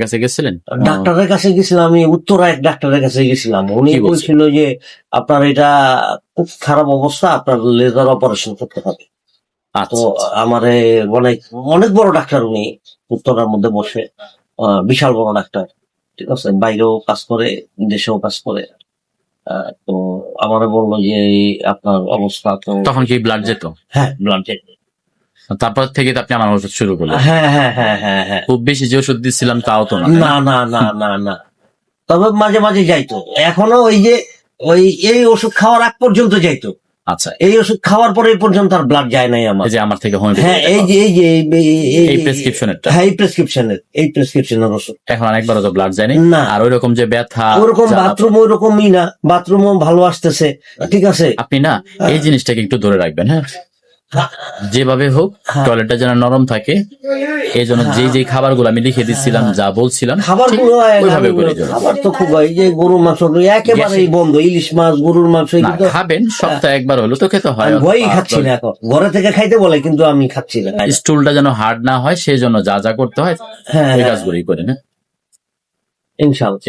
কাছে গেছিলেন? ডাক্তারের কাছে গেছিলাম, আমি উত্তরা এক ডাক্তারের কাছে গেছিলাম। উনি কি বলছে? বলছিল যে আপনার এটা খুব খারাপ অবস্থা, আপনার লেজার অপারেশন করতে হবে। তো আচ্ছা আচ্ছা। আমারে অনেক অনেক বড় ডাক্তার উনি, উত্তরার মধ্যে বসে, বিশাল বড় ডাক্তার, ঠিক আছে, বাইরেও কাজ করে, দেশেও কাজ করে। তো আমারে বললো যে এই আপনার অবস্থা তো। তখন কি ব্লাড যেত? হ্যাঁ, ব্লাড যেত। তারপর থেকে তো আপনি আমার ওষুধ শুরু করলেন। হ্যাঁ হ্যাঁ হ্যাঁ হ্যাঁ হ্যাঁ। খুব বেশি যে ওষুধ দিচ্ছিলাম তাও তো না, তাই না না? না না না না, তবে মাঝে মাঝে যাইতো। এখনো ওই যে এই ওষুধ খাওয়ার আগ পর্যন্ত যাইতো। আচ্ছা, এই ওষুধ খাওয়ার পরে এই পর্যন্ত আর ব্লাড যায় নাই আমার। এই যে আমার থেকে হ্যাঁ, হোমিওপ্যাথি এই প্রেসক্রিপশনেরটা। হ্যাঁ, এই প্রেসক্রিপশনের ওষুধ। এখন অনেকবারও তো ব্লাড যায়নি। না। আর ওইরকম যে ব্যথা, ওরকম জ্বালা বাথরুম পোড়া। ওইরকমই না, বাথরুমও ভালো আসতেছে, ঠিক আছে। আপনি না এই জিনিসটাকে একটু ধরে রাখবেন, হ্যাঁ? যেভাবে হোক টয়লেটটা যেন নরম থাকে, এই জন্য যেই খাবারগুলো আমি লিখে দিচ্ছিলাম, যা বলছিলাম, খাবার ঠিক ওইভাবে করে যাবেন। খাবার তো খুব, এই যে গরুর মাংস একেবারেই বন্ধ, ইলিশ মাছ, গরুর মাংস না, খাবেন সপ্তাহে একবার হলো তো খেতে হয়। আমি ভয়ই খাচ্ছি না এখন, ঘরে থেকে খাইতে বলে কিন্তু আমি খাচ্ছি না। স্টুলটা যেন হার্ড না হয় সেই জন্য যা যা করতে হয় হ্যাঁ ওই হ্যাঁ, কাজগুলোই করেন, হ্যাঁ? ইনশাআল্লাহ।